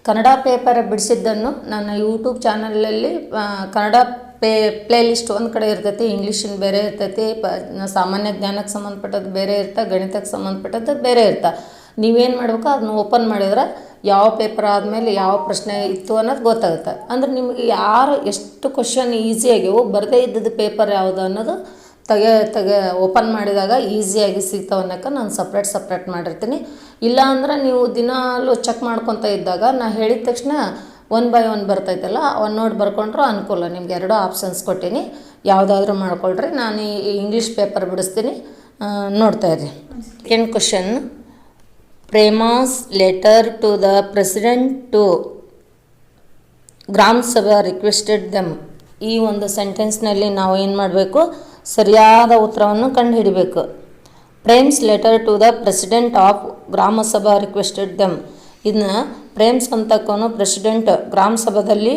Kannada paper ಬಿಡಿಸಿದ್ದನ್ನು ನನ್ನ YouTube ಚಾನಲಲ್ಲಿ Kannada play list ಒಂದು ಕಡೆ ಇರ್ತೈತಿ, ಇಂಗ್ಲೀಷಿನ ಬೇರೆ ಇರ್ತೈತಿ, ಸಾಮಾನ್ಯ ಜ್ಞಾನಕ್ಕೆ ಸಂಬಂಧಪಟ್ಟದ್ದು ಬೇರೆ ಇರ್ತಾ, ಗಣಿತಕ್ಕೆ ಸಂಬಂಧಪಟ್ಟದ್ದು ಬೇರೆ ಇರ್ತಾ. ನೀವೇನು ಮಾಡ್ಬೇಕು, ಅದನ್ನ ಓಪನ್ ಮಾಡಿದ್ರೆ ಯಾವ ಪೇಪರ್ ಆದಮೇಲೆ ಯಾವ ಪ್ರಶ್ನೆ ಇತ್ತು ಅನ್ನೋದು ಗೊತ್ತಾಗುತ್ತೆ. ಅಂದ್ರೆ ನಿಮಗೆ ಯಾರು ಎಷ್ಟು ಕ್ವಶನ್ ಈಸಿಯಾಗಿವು, ಬರದೇ ಇದ್ದದ್ದು ಪೇಪರ್ ಯಾವುದು ಅನ್ನೋದು ಓಪನ್ ಮಾಡಿದಾಗ ಈಸಿಯಾಗಿ ಸಿಗ್ತಾವನ್ನಕ್ಕೆ ನಾನು ಸಪ್ರೇಟ್ ಮಾಡಿರ್ತೀನಿ. ಇಲ್ಲ ಅಂದ್ರೆ ನೀವು ದಿನಾಲು ಚೆಕ್ ಮಾಡ್ಕೊತ ಇದ್ದಾಗ ನಾನು ಹೇಳಿದ ತಕ್ಷಣ 1 by 1 ಬರ್ತೈತಲ್ಲ, ಅವನ್ನ ನೋಡಿ ಬರ್ಕೊಂಡ್ರು ಅನುಕೂಲ. ನಿಮ್ಗೆ 2 ಆಪ್ಷನ್ಸ್ ಕೊಟ್ಟೀನಿ, ಯಾವುದಾದ್ರೂ ಮಾಡ್ಕೊಳ್ರಿ. ನಾನು ಈ ಇಂಗ್ಲೀಷ್ ಪೇಪರ್ ಬಿಡಿಸ್ತೀನಿ, ನೋಡ್ತಾ ಇರಿ. Second question, Prema's letter to the president to gram ಸಭಾ ರಿಕ್ವೆಸ್ಟೆಡ್ ದೆಮ್. ಈ ಒಂದು ಸೆಂಟೆನ್ಸ್ನಲ್ಲಿ ನಾವು ಏನು ಮಾಡಬೇಕು, ಸರಿಯಾದ ಉತ್ತರವನ್ನು ಕಂಡುಹಿಡಿಬೇಕು. Prem's letter to the president of Grama ಸಭಾ ರಿಕ್ವೆಸ್ಟೆಡ್ ದೆಮ್. ಇದನ್ನ ಪ್ರೇಮ್ಸ್ ಅಂತಕ್ಕವನು ಪ್ರೆಸಿಡೆಂಟ್ ಗ್ರಾಮ ಸಭಾದಲ್ಲಿ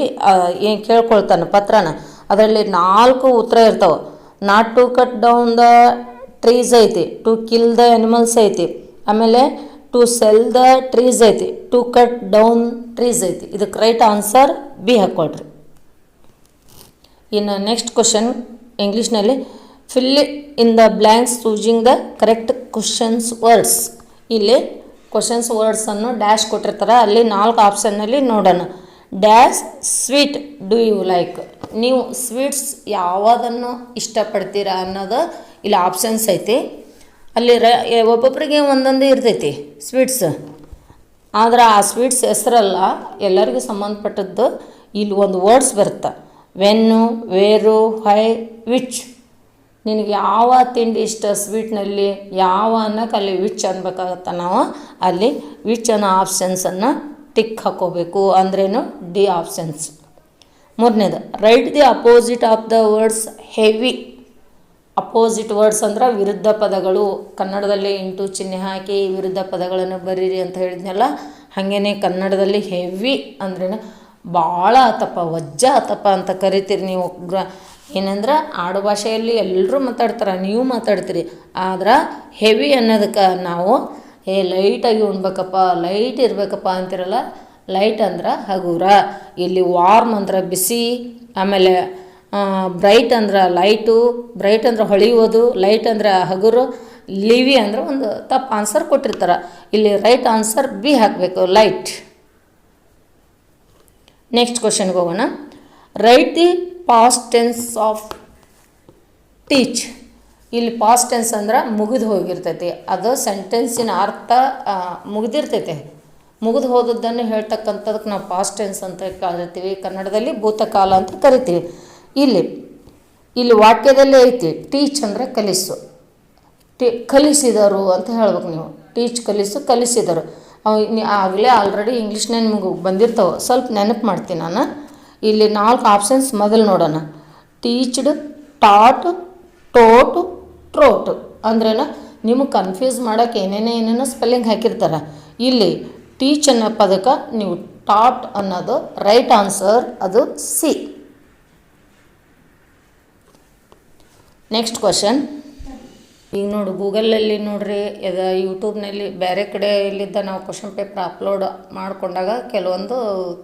ಏನು ಕೇಳ್ಕೊಳ್ತಾನೆ ಪತ್ರನ, ಅದರಲ್ಲಿ 4 ಉತ್ತರ ಇರ್ತಾವೆ. Not to cut down the trees ಐತಿ, ಟು ಕಿಲ್ ದ ಅನಿಮಲ್ಸ್ ಐತಿ, ಆಮೇಲೆ ಟು ಸೆಲ್ ದ ಟ್ರೀಸ್ ಐತಿ, ಟು ಕಟ್ ಡೌನ್ ಟ್ರೀಸ್ ಐತಿ. ಇದಕ್ಕೆ ರೈಟ್ ಆನ್ಸರ್ ಬಿ ಹಾಕ್ಕೊಳ್ರಿ. ಇನ್ನು ನೆಕ್ಸ್ಟ್ ಕ್ವಶನ್ ಇಂಗ್ಲೀಷ್ನಲ್ಲಿ, fill in the blanks choosing the correct questions words. ಇಲ್ಲಿ ಕ್ವಶನ್ಸ್ ವರ್ಡ್ಸನ್ನು ಡ್ಯಾಶ್ ಕೊಟ್ಟಿರ್ತಾರೆ, ಅಲ್ಲಿ 4 ಆಪ್ಷನ್ನಲ್ಲಿ ನೋಡೋಣ. Dash sweet do you like. ನೀವು ಸ್ವೀಟ್ಸ್ ಯಾವುದನ್ನು ಇಷ್ಟಪಡ್ತೀರಾ ಅನ್ನೋದು ಇಲ್ಲಿ ಆಪ್ಷನ್ಸ್ ಐತಿ. ಅಲ್ಲಿ ಒಬ್ಬೊಬ್ಬರಿಗೆ ಒಂದೊಂದು ಇರ್ತೈತಿ ಸ್ವೀಟ್ಸ್, ಆದ್ರೆ ಆ ಸ್ವೀಟ್ಸ್ ಹೆಸರಲ್ಲ, ಎಲ್ಲರಿಗೂ ಸಂಬಂಧಪಟ್ಟದ್ದು. ಇಲ್ಲಿ ಒಂದು ವರ್ಡ್ಸ್ ಬರುತ್ತೆ, ವೆನ್ನು, ವೇರು, ಹೈ, ವಿಚ್. ನಿನಗೆ ಯಾವ ತಿಂಡಿ ಇಷ್ಟ ಸ್ವೀಟ್ನಲ್ಲಿ, ಯಾವ ಅನ್ನೋಕೆ ಅಲ್ಲಿ ವಿಚ್ ಅನ್ಬೇಕಾಗತ್ತೆ. ನಾವು ಅಲ್ಲಿ ವಿಚ್ ಅನ್ನೋ ಆಪ್ಷನ್ಸನ್ನು ಟಿಕ್ ಹಾಕೋಬೇಕು. ಅಂದ್ರೇನು, ಡಿ ಆಪ್ಷನ್ಸ್. ಮೂರನೇದು, right the opposite of the words heavy. Opposite words ಅಂದ್ರೆ ವಿರುದ್ಧ ಪದಗಳು. ಕನ್ನಡದಲ್ಲಿ ಇಂಟು ಚಿಹ್ನೆ ಹಾಕಿ ವಿರುದ್ಧ ಪದಗಳನ್ನು ಬರೀರಿ ಅಂತ ಹೇಳಿದ್ನಲ್ಲ, ಹಾಗೇನೆ ಕನ್ನಡದಲ್ಲಿ ಹೆವಿ ಅಂದ್ರೇನು, ಭಾಳ ಆತಪ್ಪ, ವಜ್ಜ ಆತಪ್ಪ ಅಂತ ಕರಿತೀರಿ ನೀವು. ಏನಂದ್ರೆ ಆಡು ಭಾಷೆಯಲ್ಲಿ ಎಲ್ಲರೂ ಮಾತಾಡ್ತಾರೆ, ನೀವು ಮಾತಾಡ್ತೀರಿ. ಆದ್ರೆ ಹೆವಿ ಅನ್ನೋದಕ್ಕೆ ನಾವು ಲೈಟಾಗಿ ಉಣ್ಬೇಕಪ್ಪ, ಲೈಟ್ ಇರಬೇಕಪ್ಪ ಅಂತಿರಲ್ಲ. ಲೈಟ್ ಅಂದ್ರೆ ಹಗುರ, ಇಲ್ಲಿ ವಾರ್ಮ್ ಅಂದ್ರೆ ಬಿಸಿ, ಆಮೇಲೆ ಬ್ರೈಟ್ ಅಂದ್ರೆ ಲೈಟು, ಬ್ರೈಟ್ ಅಂದ್ರೆ ಹೊಳೆಯೋದು, ಲೈಟ್ ಅಂದ್ರೆ ಹಗುರು, ಲಿವಿ ಅಂದ್ರೆ ಒಂದು ತಪ್ಪು ಆನ್ಸರ್ ಕೊಟ್ಟಿರ್ತಾರೆ. ಇಲ್ಲಿ ರೈಟ್ ಆನ್ಸರ್ ಬಿ ಹಾಕಬೇಕು, ಲೈಟ್. ನೆಕ್ಸ್ಟ್ ಕ್ವಶನ್ಗೆ ಹೋಗೋಣ. Write the past tense of teach. ಇಲ್ಲಿ ಪಾಸ್ಟ್ ಟೆನ್ಸ್ ಅಂದ್ರೆ ಮುಗಿದು ಹೋಗಿರ್ತೈತಿ, ಅದು ಸೆಂಟೆನ್ಸಿನ ಅರ್ಥ ಮುಗಿದಿರ್ತೈತೆ. ಮುಗಿದು ಹೋದದ್ದನ್ನು ಹೇಳ್ತಕ್ಕಂಥದಕ್ಕೆ ನಾವು ಪಾಸ್ಟ್ ಟೆನ್ಸ್ ಅಂತ ಕರಿತೀವಿ, ಕನ್ನಡದಲ್ಲಿ ಭೂತಕಾಲ ಅಂತ ಕರಿತೀವಿ. ಇಲ್ಲಿ ವಾಕ್ಯದಲ್ಲೇ ಐತಿ, ಟೀಚ್ ಅಂದರೆ ಕಲಿಸು, ಕಲಿಸಿದರು ಅಂತ ಹೇಳ್ಬೇಕು ನೀವು. ಟೀಚ್ ಕಲಿಸು, ಕಲಿಸಿದರು. ಆಗಲೇ ಆಲ್ರೆಡಿ ಇಂಗ್ಲೀಷ್ನ ನಿಮಗೆ ಬಂದಿರ್ತಾವೆ, ಸ್ವಲ್ಪ ನೆನಪು ಮಾಡ್ತೀನಿ ನಾನು. ಇಲ್ಲಿ 4 ಆಪ್ಷನ್ಸ್ ಮೊದಲು ನೋಡೋಣ. ಟೀಚ್ಡ್, ಟಾಟ್, ಟೋಟ್, ಟ್ರೋಟ್. ಅಂದ್ರೇನು, ನಿಮಗೆ ಕನ್ಫ್ಯೂಸ್ ಮಾಡೋಕ್ಕೆ ಏನೇನೋ ಸ್ಪೆಲ್ಲಿಂಗ್ ಹಾಕಿರ್ತಾರೆ. ಇಲ್ಲಿ ಟೀಚ್ ಅನ್ನೋ ಪದಕ್ಕೆ ನೀವು ಟಾಟ್ ಅನ್ನೋದು ರೈಟ್ ಆನ್ಸರ್, ಅದು ಸಿ. ನೆಕ್ಸ್ಟ್ ಕ್ವಶನ್, ಈಗ ನೋಡು ಗೂಗಲಲ್ಲಿ ನೋಡ್ರಿ, ಯೂಟ್ಯೂಬ್ನಲ್ಲಿ ಬೇರೆ ಕಡೆ ಎಲ್ಲಿದ್ದ ನಾವು ಕ್ವಶನ್ ಪೇಪರ್ ಅಪ್ಲೋಡ್ ಮಾಡಿಕೊಂಡಾಗ ಕೆಲವೊಂದು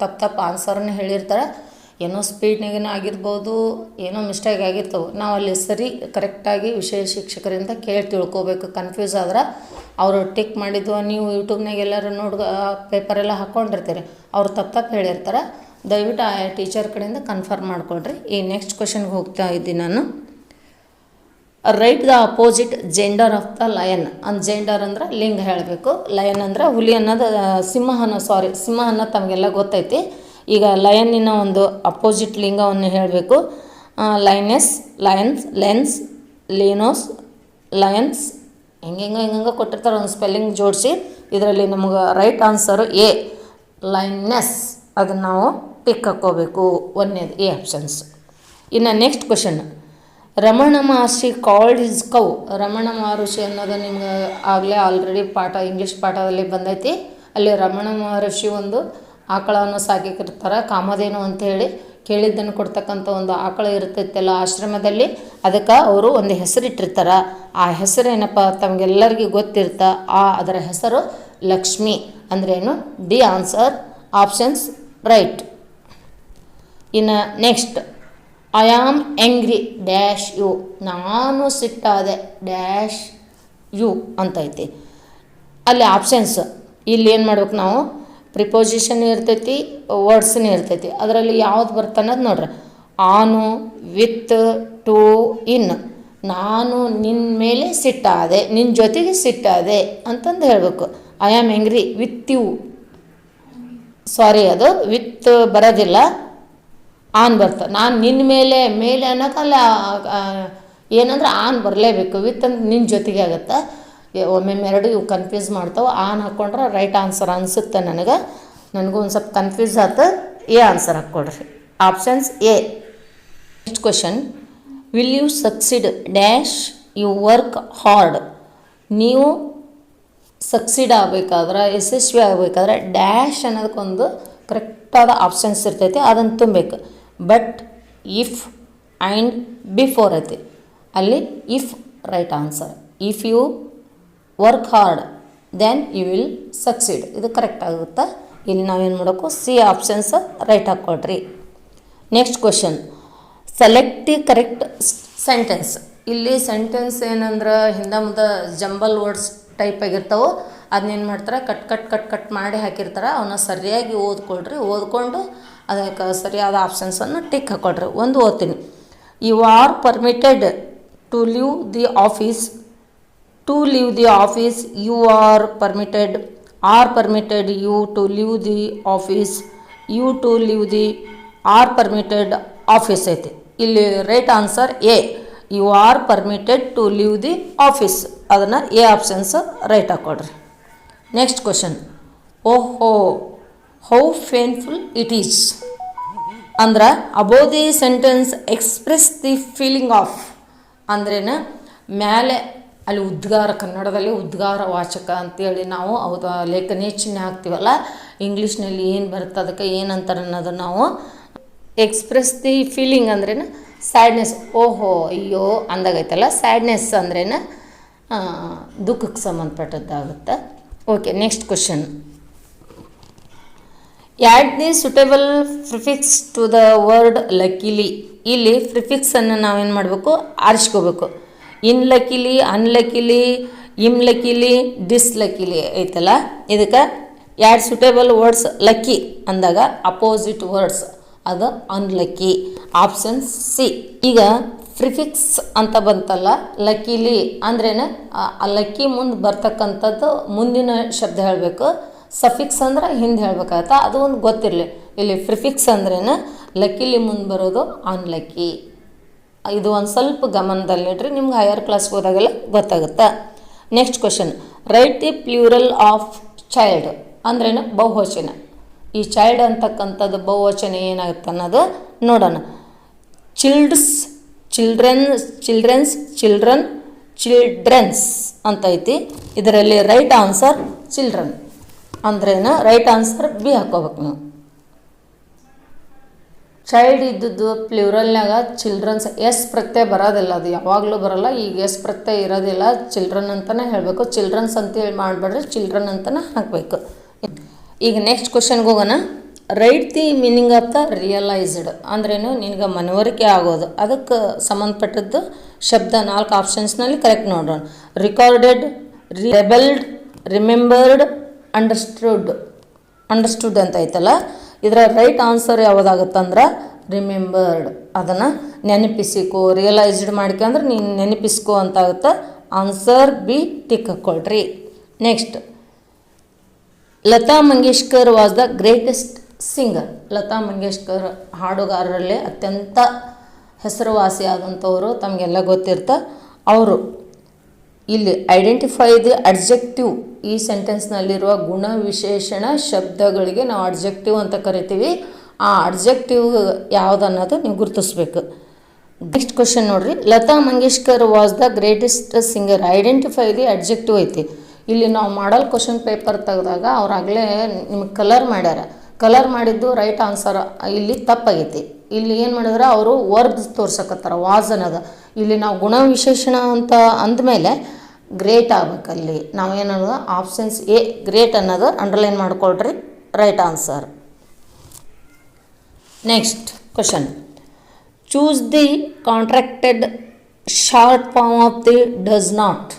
ತಪ್ಪು ಆನ್ಸರ್ನ ಹೇಳಿರ್ತಾರೆ. ಏನೋ ಸ್ಪೀಡ್ನಾಗೇನೋ ಆಗಿರ್ಬೋದು, ಏನೋ ಮಿಸ್ಟೇಕ್ ಆಗಿರ್ತವೆ. ನಾವು ಅಲ್ಲಿ ಸರಿ ಕರೆಕ್ಟಾಗಿ ವಿಷಯ ಶಿಕ್ಷಕರಿಂದ ಕೇಳಿ ತಿಳ್ಕೊಬೇಕು. ಕನ್ಫ್ಯೂಸ್ ಆದ್ರೆ ಅವರು ಟಿಕ್ ಮಾಡಿದ್ವು, ನೀವು ಯೂಟ್ಯೂಬ್ನಾಗ ಎಲ್ಲರೂ ಪೇಪರೆಲ್ಲ ಹಾಕ್ಕೊಂಡಿರ್ತೀರಿ, ಅವ್ರು ತಪ್ಪು ಹೇಳಿರ್ತಾರೆ. ದಯವಿಟ್ಟು ಆ ಟೀಚರ್ ಕಡೆಯಿಂದ ಕನ್ಫರ್ಮ್ ಮಾಡ್ಕೊಳ್ರಿ. ಈ ನೆಕ್ಸ್ಟ್ ಕ್ವಶನ್ಗೆ ಹೋಗ್ತಾ ಇದ್ದೀನಿ ನಾನು. Right the opposite gender of the lion. Gender ಅಂದ್ರೆ ಲಿಂಗ ಹೇಳಬೇಕು, ಲಯನ್ ಅಂದ್ರೆ ಹುಲಿ ಅನ್ನೋದು, ಸಿಂಹ ಅನ್ನೋದು ತಮಗೆಲ್ಲ ಗೊತ್ತೈತಿ. ಈಗ ಲಯನ್ನಿನ ಒಂದು ಅಪೋಸಿಟ್ ಲಿಂಗವನ್ನು ಹೇಳಬೇಕು. ಲೈನೆಸ್, ಲಯನ್ಸ್, ಲೆನ್ಸ್, ಲೀನೋಸ್, ಲಯನ್ಸ್, ಹಿಂಗೆ ಕೊಟ್ಟಿರ್ತಾರೆ ಒಂದು ಸ್ಪೆಲ್ಲಿಂಗ್ ಜೋಡಿಸಿ. ಇದರಲ್ಲಿ ನಮಗೆ ರೈಟ್ ಆನ್ಸರು ಎ, ಲೈನೆಸ್. ಅದನ್ನು ನಾವು ಟಿಕ್ ಹಾಕ್ಕೋಬೇಕು, ಒಂದನೇದು ಎ ಆಪ್ಷನ್ಸ್. ಇನ್ನು ನೆಕ್ಸ್ಟ್ ಕ್ವಶನ್, ರಮಣ ಮಹರ್ಷಿ ಕಾಲ್ಡ್ ಹಿಸ್ ಕೌ. ರಮಣ ಮಹರ್ಷಿ ಅನ್ನೋದು ನಿಮ್ಗೆ ಆಗಲೇ ಆಲ್ರೆಡಿ ಇಂಗ್ಲೀಷ್ ಪಾಠದಲ್ಲಿ ಬಂದೈತಿ. ಅಲ್ಲಿ ರಮಣ ಮಹರ್ಷಿ ಒಂದು ಆಕಳವನ್ನು ಸಾಕಿರ್ತಾರೆ, ಕಾಮಧೇನು ಅಂಥೇಳಿ. ಕೇಳಿದ್ದನ್ನು ಕೊಡ್ತಕ್ಕಂಥ ಒಂದು ಆಕಳ ಇರ್ತೈತಲ್ಲ ಆಶ್ರಮದಲ್ಲಿ, ಅದಕ್ಕೆ ಅವರು ಒಂದು ಹೆಸರಿಟ್ಟಿರ್ತಾರೆ. ಆ ಹೆಸರೇನಪ್ಪ ತಮಗೆಲ್ಲರಿಗೂ ಗೊತ್ತಿರ್ತಾ, ಅದರ ಹೆಸರು ಲಕ್ಷ್ಮಿ. ಅಂದ್ರೇನು, ಡಿ ಆನ್ಸರ್ ಆಪ್ಷನ್ಸ್ ರೈಟ್. ಇನ್ನು next, I am angry dash you, ನಾನು ಸಿಟ್ಟಾದೆ ಡ್ಯಾಶ್ ಯು ಅಂತೈತಿ. ಅಲ್ಲಿ ಆಪ್ಷನ್ಸ್ ಇಲ್ಲಿ ಏನು ಮಾಡ್ಬೇಕು ನಾವು, ಪ್ರಿಪೋಸಿಷನ್ ಇರ್ತೈತಿ, ವರ್ಡ್ಸ್ನ ಇರ್ತೈತಿ. ಅದರಲ್ಲಿ ಯಾವ್ದು ಬರ್ತನ್ನೋದು ನೋಡ್ರಿ. ಆನು, ವಿತ್, ಟು, ಇನ್. ನಾನು ನಿನ್ನ ಮೇಲೆ ಸಿಟ್ಟಾದೆ, ನಿನ್ನ ಜೊತೆಗೆ ಸಿಟ್ಟಾದೆ ಅಂತಂದು ಹೇಳಬೇಕು. I am angry with you, sorry ಅದು ವಿತ್ ಬರೋದಿಲ್ಲ, ಆನ್ ಬರ್ತದೆ. ನಾನು ನಿನ್ನ ಮೇಲೆ ಅನ್ನೋಕ್ಕಲ್ಲ, ಏನಂದ್ರೆ ಆನ್ ಬರಲೇಬೇಕು. ವಿತ್ ಅಂದ್ರೆ ನಿನ್ನ ಜೊತೆಗೆ ಆಗುತ್ತೆ. ಒಮ್ಮೊಮ್ಮೆ ಎರಡು ಇವು ಕನ್ಫ್ಯೂಸ್ ಮಾಡ್ತಾವೆ. ಆನ್ ಹಾಕ್ಕೊಂಡ್ರೆ ರೈಟ್ ಆನ್ಸರ್ ಅನಿಸುತ್ತೆ ನನಗೂ ಒಂದು ಸ್ವಲ್ಪ ಕನ್ಫ್ಯೂಸ್ ಆಯ್ತು. ಎ ಆನ್ಸರ್ ಹಾಕ್ಕೊಡ್ರಿ, options A. Next question, will you succeed dash you work hard. ನೀವು ಸಕ್ಸಿಡ್ ಆಗಬೇಕಾದ್ರೆ, ಯಶಸ್ವಿ ಆಗಬೇಕಾದ್ರೆ ಡ್ಯಾಶ್ ಅನ್ನೋದಕ್ಕೊಂದು ಕರೆಕ್ಟಾದ ಆಪ್ಷನ್ಸ್ ಇರ್ತೈತಿ, ಅದನ್ನು ತುಂಬಬೇಕು. ಬಟ್, ಇಫ್ ಆ್ಯಂಡ್ ಬಿಫೋರ್ ಐತಿ. ಅಲ್ಲಿ if right answer. If you work hard then you will succeed, ಇದು ಕರೆಕ್ಟ್ ಆಗುತ್ತೆ. ಇಲ್ಲಿ ನಾವೇನು ಮಾಡಬೇಕು, ಸಿ ಆಪ್ಷನ್ಸ್ ರೈಟ್ ಹಾಕ್ಕೊಳ್ರಿ. Next question, select the correct sentence. ಇಲ್ಲಿ ಸೆಂಟೆನ್ಸ್ ಏನಂದ್ರೆ ಹಿಂದೆ ಮುಂದೆ ಜಂಬಲ್ ವರ್ಡ್ಸ್ ಟೈಪ್ ಆಗಿರ್ತಾವೆ. ಅದನ್ನೇನು ಮಾಡ್ತಾರೆ, ಕಟ್ ಮಾಡಿ ಹಾಕಿರ್ತಾರೆ. ಅವನ್ನ ಸರಿಯಾಗಿ ಓದ್ಕೊಳ್ರಿ. ಓದ್ಕೊಂಡು ಅದಕ್ಕೆ ಸರಿಯಾದ ಆಪ್ಷನ್ಸನ್ನು ಟಿಕ್ ಹಾಕ್ಕೊಳ್ರಿ. ಒಂದು ಓದ್ತೀನಿ. You are permitted to leave the office. To leave the office, you are permitted you to leave the office, you to leave the are permitted office ಐತಿ. ಇಲ್ಲಿ right answer A, you are permitted to leave the office. ಅದನ್ನು A options right ಹಾಕ್ಕೊಡ್ರಿ. Next question, ಓಹೋ how painful it is. ಅಂದ್ರೆ above the sentence express the feeling of ಅಂದ್ರೇನು, ಮೇಲೆ ಅಲ್ಲಿ ಉದ್ಗಾರ, ಕನ್ನಡದಲ್ಲಿ ಉದ್ಗಾರ ವಾಚಕ ಅಂತೇಳಿ ನಾವು ಹೌದು ಲೇಖನಿ ಚಿಹ್ನೆ ಹಾಕ್ತೀವಲ್ಲ, ಇಂಗ್ಲೀಷ್ನಲ್ಲಿ ಏನು ಬರುತ್ತೆ ಅದಕ್ಕೆ ಏನಂತಾರೆ ಅನ್ನೋದು ನಾವು ಎಕ್ಸ್ಪ್ರೆಸ್ ದಿ ಫೀಲಿಂಗ್ ಅಂದ್ರೇನು ಸ್ಯಾಡ್ನೆಸ್. ಓಹೋ ಅಯ್ಯೋ ಅಂದಾಗೈತಲ್ಲ, ಸ್ಯಾಡ್ನೆಸ್ ಅಂದ್ರೇನು ದುಃಖಕ್ಕೆ ಸಂಬಂಧಪಟ್ಟದ್ದಾಗುತ್ತೆ. Okay, next question, add the suitable prefix to the word luckily. ಇಲ್ಲಿ ಪ್ರಿಫಿಕ್ಸನ್ನು ನಾವೇನು ಮಾಡಬೇಕು, ಆರಿಸ್ಕೋಬೇಕು. ಇನ್ ಲಕ್ಕಿಲಿ, ಅನ್ಲಕ್ಕಿಲಿ, ಲಕ್ಕಿಲಿ, ಡಿಸ್ಲಕ್ಕಿಲಿ ಐತಲ್ಲ, ಇದಕ್ಕೆ ಆ್ಯಡ್ ಸುಟೇಬಲ್ ವರ್ಡ್ಸ್ ಲಕ್ಕಿ ಅಂದಾಗ ಅಪೋಸಿಟ್ ವರ್ಡ್ಸ್ ಅದು ಅನ್ಲಕ್ಕಿ, ಆಪ್ಷನ್ ಸಿ. ಈಗ ಪ್ರಿಫಿಕ್ಸ್ ಅಂತ ಬಂತಲ್ಲ, ಲಕ್ಕಿಲಿ ಅಂದ್ರೇನು, ಆ ಲಕ್ಕಿ ಮುಂದೆ ಬರ್ತಕ್ಕಂಥದ್ದು ಮುಂದಿನ ಶಬ್ದ ಹೇಳಬೇಕು. ಸಫಿಕ್ಸ್ ಅಂದ್ರೆ ಹಿಂದೆ ಹೇಳ್ಬೇಕಾಗತ್ತೆ, ಅದು ಒಂದು ಗೊತ್ತಿರಲಿ. ಇಲ್ಲಿ ಪ್ರಿಫಿಕ್ಸ್ ಅಂದ್ರೇನು, ಲಕ್ಕಿಲಿ ಮುಂದೆ ಬರೋದು ಅನ್ಲಕ್ಕಿ. ಇದು ಒಂದು ಸ್ವಲ್ಪ ಗಮನದಲ್ಲಿಡ್ರಿ, ನಿಮ್ಗೆ ಹೈಯರ್ ಕ್ಲಾಸ್ಗೆ ಹೋದಾಗೆಲ್ಲ ಗೊತ್ತಾಗುತ್ತೆ. Next question, right the plural of child ಅಂದ್ರೇನು, ಬಹುವಚನ. ಈ ಚೈಲ್ಡ್ ಅಂತಕ್ಕಂಥದ್ದು ಬಹುವಚನ ಏನಾಗುತ್ತೆ ಅನ್ನೋದು ನೋಡೋಣ. ಚಿಲ್ಡ್ರನ್ಸ್ ಅಂತ ಐತಿ. ಇದರಲ್ಲಿ ರೈಟ್ ಆನ್ಸರ್ ಚಿಲ್ಡ್ರನ್ ಅಂದ್ರೇನು, ರೈಟ್ ಆನ್ಸರ್ ಬಿ ಹಾಕೋಬೇಕು ನೀವು. ಚೈಲ್ಡ್ ಇದ್ದದ್ದು ಪ್ಲ್ಯೂರಲ್ನಾಗ ಚಿಲ್ಡ್ರನ್ಸ್, ಎಸ್ ಪ್ರತ್ಯಯ ಬರೋದಿಲ್ಲ, ಅದು ಯಾವಾಗಲೂ ಬರೋಲ್ಲ. ಈಗ ಎಸ್ ಪ್ರತ್ಯಯ ಇರೋದಿಲ್ಲ, ಚಿಲ್ಡ್ರನ್ ಅಂತಲೇ ಹೇಳಬೇಕು. ಚಿಲ್ಡ್ರನ್ಸ್ ಅಂತೇಳಿ ಮಾಡಬೇಡ್ರಿ, ಚಿಲ್ಡ್ರನ್ ಅಂತಲೇ ಹಾಕಬೇಕು. ಈಗ ನೆಕ್ಸ್ಟ್ ಕ್ವಶನ್ಗೆ ಹೋಗೋಣ. Write the meaning of the realised ಅಂದ್ರೇನು, ನಿನಗೆ ಮನವರಿಕೆ ಆಗೋದು, ಅದಕ್ಕೆ ಸಂಬಂಧಪಟ್ಟದ್ದು ಶಬ್ದ 4 ಆಪ್ಷನ್ಸ್ನಲ್ಲಿ ಕರೆಕ್ಟ್ ನೋಡೋಣ. ರಿಕಾರ್ಡೆಡ್, ರೆಬೆಲ್ಡ್, ರಿಮೆಂಬರ್ಡ್, ಅಂಡರ್ಸ್ಟುಡ್ ಅಂತ ಐತಲ್ಲ, ಇದರ ರೈಟ್ ಆನ್ಸರ್ ಯಾವುದಾಗುತ್ತಂದ್ರೆ ರಿಮೆಂಬರ್ಡ್. ಅದನ್ನು ನೆನಪಿಸಿಕೋ, ರಿಯಲೈಸ್ಡ್ ಮಾಡ್ಕೊಂಡ್ರೆ ನೀನು ನೆನಪಿಸ್ಕೋ ಅಂತ ಆಗುತ್ತೆ. ಆನ್ಸರ್ ಬಿ ಟಿಕ್ ಹಾಕ್ಕೊಳ್ರಿ. Next, Lata Mangeshkar was the greatest singer. Lata Mangeshkar ಹಾಡುಗಾರರಲ್ಲಿ ಅತ್ಯಂತ ಹೆಸರುವಾಸಿಯಾದಂಥವರು, ತಮಗೆಲ್ಲ ಗೊತ್ತಿರ್ತ. ಅವರು ಇಲ್ಲಿ ಐಡೆಂಟಿಫೈ ದಿ ಅಡ್ಜೆಕ್ಟಿವ್, ಈ ಸೆಂಟೆನ್ಸ್ನಲ್ಲಿರುವ ಗುಣ ವಿಶೇಷಣ ಶಬ್ದಗಳಿಗೆ ನಾವು ಅಡ್ಜೆಕ್ಟಿವ್ ಅಂತ ಕರಿತೀವಿ. ಆ ಅಡ್ಜೆಕ್ಟಿವ್ ಯಾವುದನ್ನೋದು ನೀವು ಗುರುತಿಸ್ಬೇಕು. ನೆಕ್ಸ್ಟ್ ಕ್ವಶನ್ ನೋಡ್ರಿ, Lata Mangeshkar was the greatest singer, identify the adjective ಐತಿ. ಇಲ್ಲಿ ನಾವು ಮಾಡಲ್ ಕ್ವಶನ್ ಪೇಪರ್ ತೆಗೆದಾಗ ಅವ್ರಾಗಲೇ ನಿಮಗೆ ಕಲರ್ ಮಾಡ್ಯಾರ. ಕಲರ್ ಮಾಡಿದ್ದು ರೈಟ್ ಆನ್ಸರ್ ಇಲ್ಲಿ ತಪ್ಪಾಗೈತಿ. ಇಲ್ಲಿ ಏನು ಮಾಡಿದ್ರೆ ಅವರು ವರ್ಬ್ ತೋರ್ಸಕತ್ತಾರ, ವಾಸ್ ಅನ್ನೋದು. ಇಲ್ಲಿ ನಾವು ಗುಣ ವಿಶೇಷಣ ಅಂತ ಅಂದಮೇಲೆ ಗ್ರೇಟ್ ಆಗ್ಬೇಕಲ್ಲಿ. ನಾವೇನೋದು ಆಪ್ಷನ್ಸ್ ಎ ಗ್ರೇಟ್ ಅನ್ನೋದು ಅಂಡರ್ಲೈನ್ ಮಾಡ್ಕೊಳ್ರಿ, right answer. Next question, choose the contracted short form of the does not.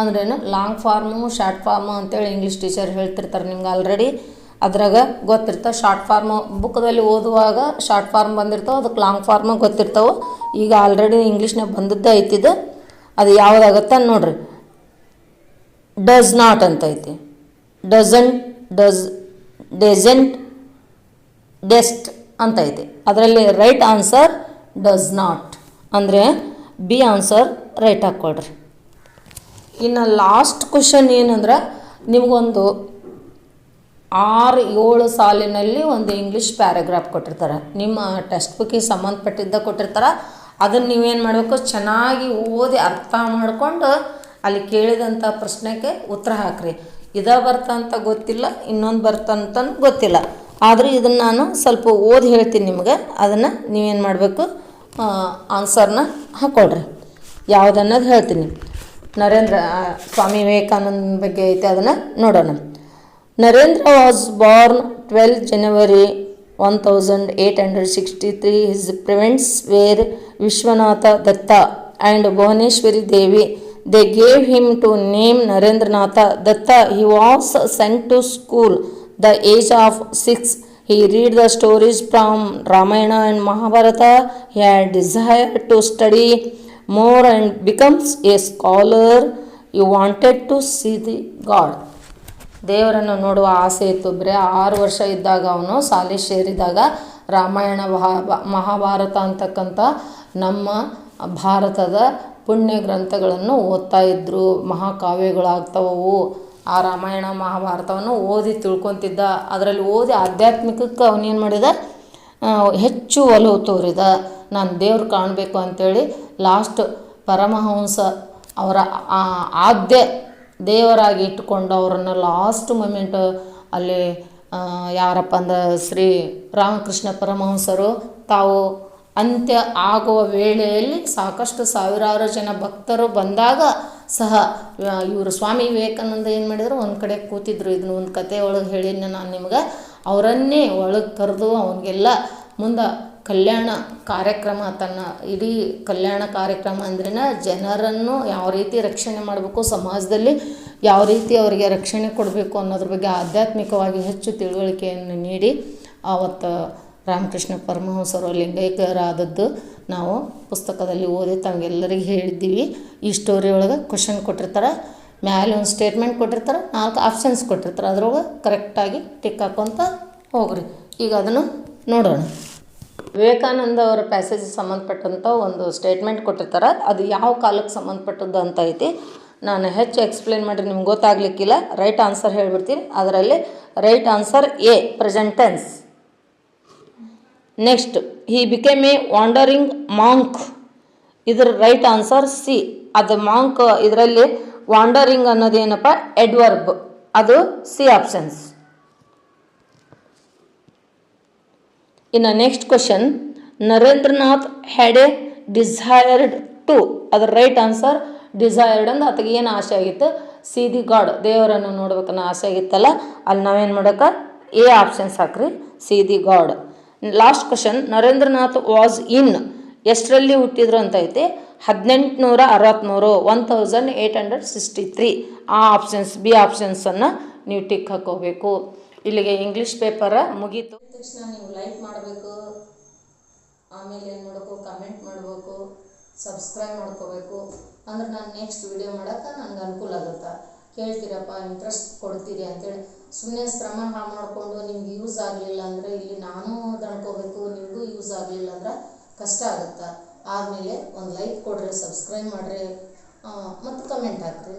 ಅಂದ್ರೇನು, ಲಾಂಗ್ ಫಾರ್ಮು ಶಾರ್ಟ್ ಫಾರ್ಮು ಅಂತೇಳಿ ಇಂಗ್ಲೀಷ್ ಟೀಚರ್ ಹೇಳ್ತಿರ್ತಾರೆ ನಿಮ್ಗೆ ಆಲ್ರೆಡಿ. ಅದ್ರಾಗ ಗೊತ್ತಿರ್ತಾವೆ. ಶಾರ್ಟ್ ಫಾರ್ಮು ಬುಕ್ದಲ್ಲಿ ಓದುವಾಗ ಶಾರ್ಟ್ ಫಾರ್ಮ್ ಬಂದಿರ್ತಾವೆ, ಅದಕ್ಕೆ ಲಾಂಗ್ ಫಾರ್ಮು ಗೊತ್ತಿರ್ತಾವೆ. ಈಗ ಆಲ್ರೆಡಿ ಇಂಗ್ಲೀಷ್ನಾಗ ಬಂದದ್ದೇ ಐತಿದು. ಅದು ಯಾವುದಾಗತ್ತೆ ನೋಡ್ರಿ. ಡಸ್ ನಾಟ್ ಅಂತ ಐತಿ, ಡಸಂಟ್, ಡೆಸೆಂಟ್, ಡೆಸ್ಟ್ ಅಂತ ಐತಿ. ಅದರಲ್ಲಿ ರೈಟ್ ಆನ್ಸರ್ ಡಸ್ ನಾಟ್. ಅಂದರೆ ಬಿ ಆನ್ಸರ್ ರೈಟ್ ಹಾಕ್ಕೊಳ್ರಿ. ಇನ್ನು ಲಾಸ್ಟ್ ಕ್ವಶನ್ ಏನಂದ್ರೆ, ನಿಮಗೊಂದು 6-7 ಸಾಲಿನಲ್ಲಿ ಒಂದು ಇಂಗ್ಲೀಷ್ ಪ್ಯಾರಾಗ್ರಾಫ್ ಕೊಟ್ಟಿರ್ತಾರೆ. ನಿಮ್ಮ ಟೆಕ್ಸ್ಟ್ ಬುಕ್ಕಿಗೆ ಸಂಬಂಧಪಟ್ಟಿದ್ದ ಕೊಟ್ಟಿರ್ತಾರೆ. ಅದನ್ನು ನೀವೇನು ಮಾಡಬೇಕು, ಚೆನ್ನಾಗಿ ಓದಿ ಅರ್ಥ ಮಾಡಿಕೊಂಡು ಅಲ್ಲಿ ಕೇಳಿದಂಥ ಪ್ರಶ್ನೆಗೆ ಉತ್ತರ ಹಾಕ್ರಿ. ಬರ್ತಂತ ಗೊತ್ತಿಲ್ಲ, ಇನ್ನೊಂದು ಬರ್ತಂತ ಗೊತ್ತಿಲ್ಲ. ಆದರೂ ಇದನ್ನು ನಾನು ಸ್ವಲ್ಪ ಓದಿ ಹೇಳ್ತೀನಿ ನಿಮಗೆ. ಅದನ್ನು ನೀವೇನು ಮಾಡಬೇಕು, ಆನ್ಸರ್ನ ಹಾಕ್ಕೊಳ್ರಿ. ಯಾವುದನ್ನೋದು ಹೇಳ್ತೀನಿ. ಸ್ವಾಮಿ ವಿವೇಕಾನಂದ ಬಗ್ಗೆ ಐತೆ, ಅದನ್ನು ನೋಡೋಣ. Narendra was Born 12 January 1863. His parents were Vishwanatha Datta and Bhuvaneshwari Devi. They gave him to name Narendranatha Datta. He was sent to school the age of 6. He read the stories from Ramayana and Mahabharata. He had desire to study more and becomes a scholar. He wanted to see the God. ದೇವರನ್ನು ನೋಡುವ ಆಸೆ ಇತ್ತು. ಬರೀ 6 ವರ್ಷ ಇದ್ದಾಗ ಅವನು ಶಾಲೆ ಸೇರಿದಾಗ ರಾಮಾಯಣ ಮಹಾಭಾರತ ಅಂತಕ್ಕಂಥ ನಮ್ಮ ಭಾರತದ ಪುಣ್ಯ ಗ್ರಂಥಗಳನ್ನು ಓದ್ತಾ ಇದ್ದರು. ಮಹಾಕಾವ್ಯಗಳಾಗ್ತವವು. ಆ ರಾಮಾಯಣ ಮಹಾಭಾರತವನ್ನು ಓದಿ ತಿಳ್ಕೊತಿದ್ದ. ಅದರಲ್ಲಿ ಓದಿ ಆಧ್ಯಾತ್ಮಿಕಕ್ಕೆ ಅವನೇನು ಮಾಡಿದ, ಹೆಚ್ಚು ಒಲವು ತೋರಿದ. ನಾನು ದೇವ್ರು ಕಾಣಬೇಕು ಅಂಥೇಳಿ ಲಾಸ್ಟ್ ಪರಮಹಂಸ ಅವರ ಆದ್ಯ ದೇವರಾಗಿ ಇಟ್ಟುಕೊಂಡು ಅವರನ್ನು ಲಾಸ್ಟ್ ಮೊಮೆಂಟ್ ಅಲ್ಲಿ ಯಾರಪ್ಪ ಅಂದ್ರೆ ಶ್ರೀ ರಾಮಕೃಷ್ಣ ಪರಮಹಂಸರು ತಾವು ಅಂತ್ಯ ಆಗುವ ವೇಳೆಯಲ್ಲಿ ಸಾಕಷ್ಟು ಸಾವಿರಾರು ಜನ ಭಕ್ತರು ಬಂದಾಗ ಸಹ ಇವರು ಸ್ವಾಮಿ ವಿವೇಕಾನಂದ ಏನು ಮಾಡಿದರು, ಒಂದು ಕಡೆ ಕೂತಿದ್ರು. ಇದನ್ನು ಒಂದು ಕತೆ ಒಳಗೆ ಹೇಳಿದ್ನ ನಾನು ನಿಮ್ಗೆ. ಅವರನ್ನೇ ಒಳಗೆ ಕರೆದು ಅವನಿಗೆಲ್ಲ ಮುಂದೆ ಕಲ್ಯಾಣ ಕಾರ್ಯಕ್ರಮ, ತನ್ನ ಇಡೀ ಕಲ್ಯಾಣ ಕಾರ್ಯಕ್ರಮ ಅಂದ್ರೇ ಜನರನ್ನು ಯಾವ ರೀತಿ ರಕ್ಷಣೆ ಮಾಡಬೇಕು, ಸಮಾಜದಲ್ಲಿ ಯಾವ ರೀತಿ ಅವರಿಗೆ ರಕ್ಷಣೆ ಕೊಡಬೇಕು ಅನ್ನೋದ್ರ ಬಗ್ಗೆ ಆಧ್ಯಾತ್ಮಿಕವಾಗಿ ಹೆಚ್ಚು ತಿಳುವಳಿಕೆಯನ್ನು ನೀಡಿ ಆವತ್ತು ರಾಮಕೃಷ್ಣ ಪರಮಹಂಸರು ಲಿಂಗೈಕ್ಯರಾದದ್ದು ನಾವು ಪುಸ್ತಕದಲ್ಲಿ ಓದಿ ತಮಗೆಲ್ಲರಿಗೆ ಹೇಳಿದ್ದೀವಿ. ಈ ಸ್ಟೋರಿ ಒಳಗೆ ಕ್ವಶನ್ ಕೊಟ್ಟಿರ್ತಾರೆ, ಮ್ಯಾಲೆ ಒಂದು ಸ್ಟೇಟ್ಮೆಂಟ್ ಕೊಟ್ಟಿರ್ತಾರೆ, 4 ಆಪ್ಷನ್ಸ್ ಕೊಟ್ಟಿರ್ತಾರೆ. ಅದ್ರೊಳಗೆ ಕರೆಕ್ಟಾಗಿ ಟಿಕ್ ಹಾಕ್ಕೊಂತ ಹೋಗ್ರಿ. ಈಗ ಅದನ್ನು ನೋಡೋಣ. ವಿವೇಕಾನಂದ ಅವರ ಪ್ಯಾಸೇಜ್ ಸಂಬಂಧಪಟ್ಟಂಥ ಒಂದು ಸ್ಟೇಟ್ಮೆಂಟ್ ಕೊಟ್ಟಿರ್ತಾರೆ. ಅದು ಯಾವ ಕಾಲಕ್ಕೆ ಸಂಬಂಧಪಟ್ಟದ್ದು ಅಂತ ಐತಿ. ನಾನು ಹೆಚ್ಚು ಎಕ್ಸ್ಪ್ಲೇನ್ ಮಾಡಿರಿ ನಿಮ್ಗೆ ಗೊತ್ತಾಗಲಿಕ್ಕಿಲ್ಲ. ರೈಟ್ ಆನ್ಸರ್ ಹೇಳಿಬಿಡ್ತೀನಿ. ಅದರಲ್ಲಿ right answer A, present tense. Next, he became a wandering monk. ಇದರ ರೈಟ್ ಆನ್ಸರ್ ಸಿ. ಅದು ಮಾಂಕ್ ಇದರಲ್ಲಿ ವಾಂಡರಿಂಗ್ ಅನ್ನೋದೇನಪ್ಪ, ಎಡ್ವರ್ಬ್. ಅದು ಸಿ ಆಪ್ಷನ್ಸ್. ಇನ್ನು next question, Narendranath had a desired to. ಅದರ ರೈಟ್ ಆನ್ಸರ್ ಡಿಸೈರ್ಡ್ ಅಂದ್ರೆ ಆತಗೆ ಏನು ಆಸೆ ಆಗಿತ್ತು, ಸಿ ದಿ ಗಾಡ್, ದೇವರನ್ನು ನೋಡ್ಬೇಕನ್ನೋ ಆಸೆ ಆಗಿತ್ತಲ್ಲ. ಅಲ್ಲಿ ನಾವೇನು ಮಾಡೋಕೆ ಎ ಆಪ್ಷನ್ಸ್ ಹಾಕ್ರಿ, see the God. Last question, Narendranath was in ಎಷ್ಟರಲ್ಲಿ ಹುಟ್ಟಿದ್ರು ಅಂತ ಐತಿ. 1863, 1863. ಆ ಆಪ್ಷನ್ಸ್ ಬಿ ಆಪ್ಷನ್ಸನ್ನು ನೀವು ಟಿಕ್ ಹಾಕೋಬೇಕು. ಇಲ್ಲಿಗೆ ಇಂಗ್ಲೀಷ್ ಪೇಪರ ಮುಗೀತು. ತಕ್ಷಣ ನೀವು ಲೈಕ್ ಮಾಡಬೇಕು, ಆಮೇಲೆ ಏನು ಮಾಡಬೇಕು, ಕಮೆಂಟ್ ಮಾಡಬೇಕು, ಸಬ್ಸ್ಕ್ರೈಬ್ ಮಾಡ್ಕೋಬೇಕು. ಅಂದ್ರೆ ನಾನು ನೆಕ್ಸ್ಟ್ ವಿಡಿಯೋ ಮಾಡೋಕೆ ನನಗೆ ಅನುಕೂಲ ಆಗುತ್ತೆ. ಕೇಳ್ತೀರಪ್ಪ, ಇಂಟ್ರೆಸ್ಟ್ ಕೊಡ್ತೀರಿ ಅಂತೇಳಿ ಸುಮ್ಮನೆ ಶ್ರಮ ಹಾಳು ಮಾಡಿಕೊಂಡು ನಿಮ್ಗೆ ಯೂಸ್ ಆಗಲಿಲ್ಲ ಅಂದರೆ ಇಲ್ಲಿ ನಾನು ದಣ್ಕೋಬೇಕು, ನಿಮಗೂ ಯೂಸ್ ಆಗಲಿಲ್ಲ ಅಂದ್ರೆ ಕಷ್ಟ ಆಗುತ್ತೆ. ಆದಮೇಲೆ ಒಂದು ಲೈಕ್ ಕೊಡ್ರಿ, ಸಬ್ಸ್ಕ್ರೈಬ್ ಮಾಡಿರಿ ಮತ್ತು ಕಮೆಂಟ್ ಹಾಕ್ರಿ.